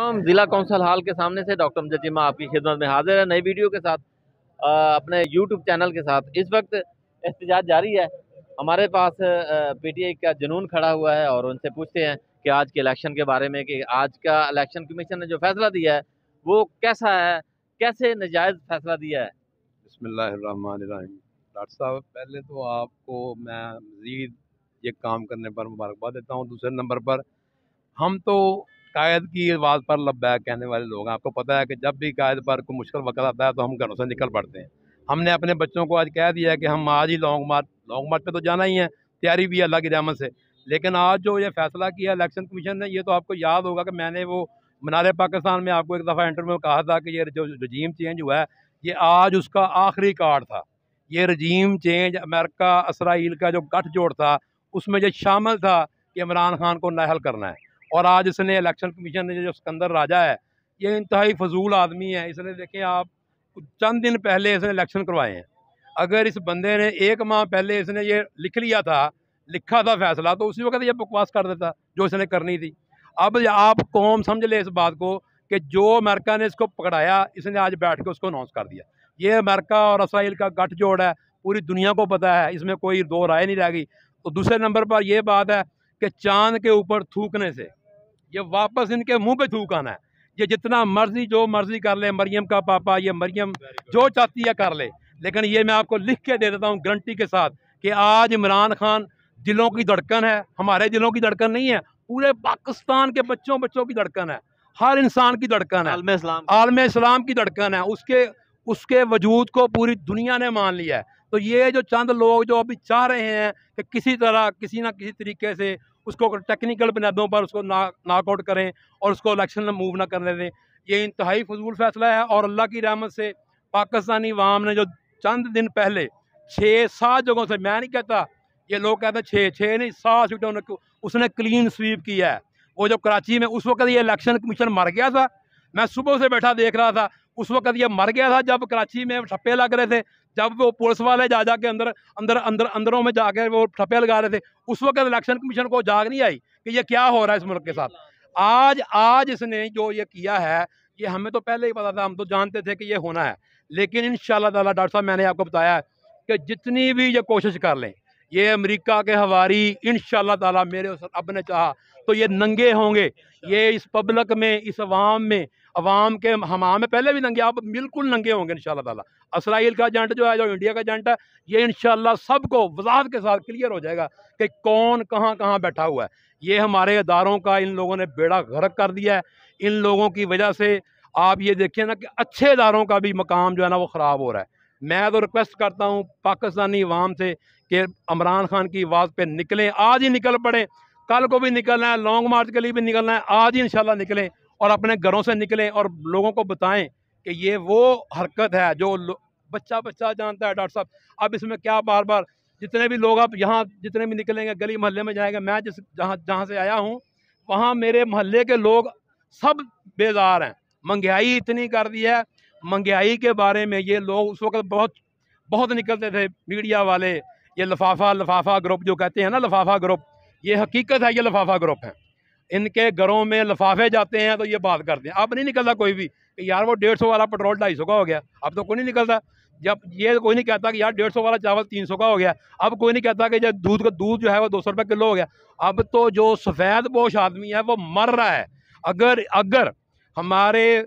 हम जिला council hall के सामने से डॉक्टर अमजद चीमा आपकी खिदमत में हाजिर है नई वीडियो के साथ, अपने यूट्यूब चैनल के साथ। इस वक्त एहतजाज जारी है। हमारे पास पीटीआई का जुनून खड़ा हुआ है और उनसे पूछते हैं कि आज के इलेक्शन के बारे में, कि आज का इलेक्शन कमीशन ने जो फैसला दिया है वो कैसा है, कैसे नाजायज़ फैसला दिया है। बिस्मिल्लाहिर्रहमानिर्रहीम। डॉक्टर साहब, पहले तो आपको मैं मज़ीद ये काम करने पर मुबारकबाद देता हूँ। दूसरे नंबर पर हम तो कायद की आवाज़ पर लब्बैक कहने वाले लोग हैं। आपको पता है कि जब भी कायद पर कोई मुश्किल वक्त आता है तो हम घरों से निकल पड़ते हैं। हमने अपने बच्चों को आज कह दिया है कि हम आज ही लॉन्ग मार्च पे तो जाना ही है, तैयारी भी है अल्लाह की रहमत से। लेकिन आज जो ये फैसला किया इलेक्शन कमीशन ने, ये तो आपको याद होगा कि मैंने वो मीनार पाकिस्तान में आपको एक दफ़ा इंटरव्यू में कहा था कि ये जो रजीम चेंज हुआ है ये आज उसका आखिरी कार्ड था। ये रजीम चेंज अमेरिका इसराइल का जो गठजोड़ था उसमें जो शामिल था कि इमरान खान को नाहल करना है। और आज इसने इलेक्शन कमीशन ने जो सिकंदर राजा है, ये इंतहाई फजूल आदमी है। इसने देखें आप, चंद दिन पहले इसने इलेक्शन करवाए हैं। अगर इस बंदे ने एक माह पहले इसने ये लिखा था फैसला, तो उसी वक्त ये बकवास कर देता जो इसने करनी थी। अब आप कौम समझ ले इस बात को कि जो अमेरिका ने इसको पकड़ाया, इसने आज बैठ के उसको अनाउंस कर दिया। ये अमेरिका और इसराइल का गठजोड़ है, पूरी दुनिया को पता है, इसमें कोई दो राय नहीं रह गई। तो दूसरे नंबर पर यह बात है कि चांद के ऊपर थूकने से ये वापस इनके मुंह पे थूक आना है। ये जितना मर्जी जो मर्जी कर ले, मरियम का पापा, ये मरियम जो चाहती है कर ले, लेकिन ये मैं आपको लिख के दे देता हूँ गारंटी के साथ कि आज इमरान खान दिलों की धड़कन है। हमारे दिलों की धड़कन नहीं है, पूरे पाकिस्तान के बच्चों की धड़कन है, हर इंसान की धड़कन है, आलम इस्लाम की धड़कन है। उसके वजूद को पूरी दुनिया ने मान लिया है। तो ये जो चंद लोग जो अभी चाह रहे हैं कि किसी तरह किसी ना किसी तरीके से उसको टेक्निकल बुनियादों पर उसको नॉकआउट करें और उसको इलेक्शन में मूव ना करने दें, ये इंतहाई फजूल फैसला है। और अल्लाह की रहमत से पाकिस्तानी अवाम ने जो चंद दिन पहले 6-7 जगहों से, मैं नहीं कहता, ये लोग कहते हैं 6 नहीं 7 सीटों ने उसने क्लीन स्वीप किया है। वो जो कराची में उस वक्त ये इलेक्शन कमीशन मर गया था, मैं सुबह से बैठा देख रहा था, उस वक्त ये मर गया था जब कराची में ठप्पे लग रहे थे, जब वो पुलिस वाले जा के अंदरों में जाके वो ठप्पे लगा रहे थे। उस वक्त इलेक्शन कमीशन को जाग नहीं आई कि ये क्या हो रहा है इस मुल्क के साथ। आज इसने जो ये किया है, ये हमें तो पहले ही पता था, हम तो जानते थे कि ये होना है। लेकिन इंशाअल्लाह ताला, डॉक्टर साहब, मैंने आपको बताया कि जितनी भी ये कोशिश कर लें, ये अमेरिका के हवारी इंशाअल्लाह ताला मेरे रब ने चाहा तो ये नंगे होंगे। ये इस पब्लिक में, इस अवाम के हमाम में पहले भी नंगे, आप बिल्कुल नंगे होंगे इंशाअल्लाह ताला। इसराइल का एजेंट जो है, जो इंडिया का एजेंट है, ये इंशाअल्लाह सबको वजाहत के साथ क्लियर हो जाएगा कि कौन कहाँ बैठा हुआ है। ये हमारे इदारों का इन लोगों ने बेड़ा गर्क कर दिया है। इन लोगों की वजह से आप ये देखिए ना कि अच्छे इदारों का भी मकाम जो है ना वो ख़राब हो रहा है। मैं तो रिक्वेस्ट करता हूँ पाकिस्तानी अवाम से कि इमरान खान की आवाज़ पे निकलें, आज ही निकल पड़े। कल को भी निकलना है, लॉन्ग मार्च के लिए भी निकलना है, आज ही इंशाल्लाह निकलें और अपने घरों से निकलें और लोगों को बताएं कि ये वो हरकत है जो बच्चा जानता है। डॉक्टर साहब, अब इसमें क्या बार बार जितने भी लोग, अब यहाँ जितने भी निकलेंगे, गली मोहल्ले में जाएंगे, मैं जहाँ से आया हूँ वहाँ मेरे मोहल्ले के लोग सब बेजार हैं। महंगाई इतनी कर दी है, महंगाई के बारे में ये लोग उस वक्त बहुत निकलते थे मीडिया वाले। ये लफाफा ग्रुप जो कहते हैं ना, लफाफा ग्रुप, ये हकीकत है, ये लफाफा ग्रुप है। इनके घरों में लफाफे जाते हैं तो ये बात करते हैं। अब नहीं निकलता कोई भी कि यार वो 150 वाला पेट्रोल 250 का हो गया, अब तो कोई नहीं निकलता। जब ये कोई नहीं कहता कि यार 150 वाला चावल 300 का हो गया, अब कोई नहीं कहता कि जब दूध जो है वो 200 रुपये किलो हो गया। अब तो जो सफ़ेद पोश आदमी है वो मर रहा है। अगर हमारे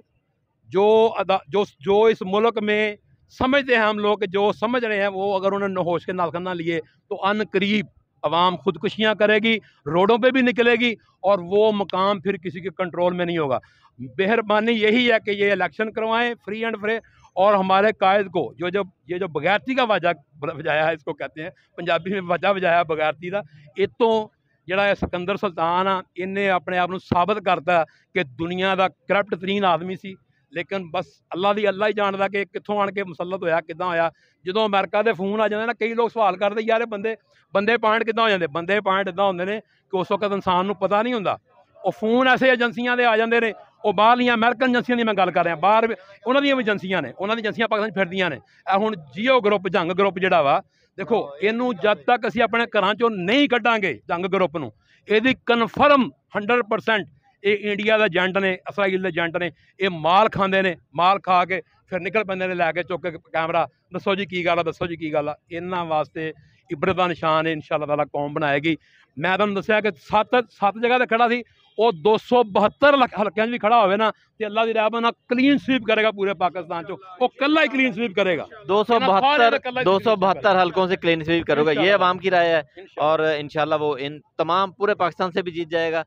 जो इस मुल्क में समझते हैं हम लोग, जो समझ रहे हैं वो, अगर उन्होंने होश के नाखन ना लिए तो अन करीब अवाम खुदकुशियाँ करेगी, रोडों पे भी निकलेगी और वो मकाम फिर किसी के कंट्रोल में नहीं होगा। मेहरबानी यही है कि ये इलेक्शन करवाएं फ्री एंड फेयर, और हमारे कायद को ये जो बगैरती का वजह बजाया है, इसको कहते हैं पंजाबी में वजह बजाया बगैरती का। ये तो ਜਿਹੜਾ सिकंदर सुल्तान आ, इन्हें अपने आप ਨੂੰ साबित करता कि दुनिया का करप्ट तरीन आदमी सी। लेकिन बस अल्लाह ही जानता कि कितों आन के मुसलत होया, किदां होया। जो अमेरिका के फोन आ जाते ना, कई लोग सवाल करते यार बंदे पॉइंट किदां हो जाते। बंदे पॉइंट इदां होंदे ने कि उस वक्त इंसान को पता नहीं होंदा। वो फोन ऐसे एजेंसियां दे आ जाते हैं, वो बाहरलियां अमेरिकन एजेंसियां की मैं गल कर रहा, बाहर उन्होंने भी एजेंसियां ने, उन्होंने एजेंसियां पाकिस्तान फिरदियां ने। हुण जियो ग्रुप, जंग ग्रुप जिहड़ा वा, देखो इनू जब तक असीं अपने घरां चों नहीं कड्डांगे जंग ग्रुप नूं, इहदी कन्फर्म 100% ये इंडिया के एजेंट ने, इसराइल के एजेंट ने, ये माल खाते हैं, माल खा के फिर निकल पैंदे ने लैके चुक के कैमरा, दसो जी की गल, दसो जी की गल। इन्हां वास्ते इबरत का निशान है, इंशाअल्लाह ताला कौम बनाएगी। मैं तुहानूं दस्सिया कि सत्त जगह ते खड़ा सी, वो 272 हल्कियां भी खड़ा होवे ना ते अल्लाह दी रहमत नाल क्लीन स्वीप करेगा पूरे पाकिस्तान चो, वो कल्ला ही क्लीन स्वीप करेगा। 272 हल्कों से क्लीन स्वीप करोगे, ये अवाम की राय है। इंशाअल्लाह। और इंशाल्लाह वो इन तमाम पूरे पाकिस्तान से भी जीत जाएगा।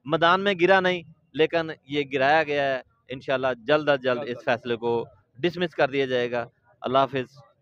मैदान में गिरा नहीं, लेकिन ये गिराया गया है। इंशाल्लाह जल्द अज जल्द इस फैसले को डिसमिस कर दिया जाएगा। अल्लाह हाफिज़।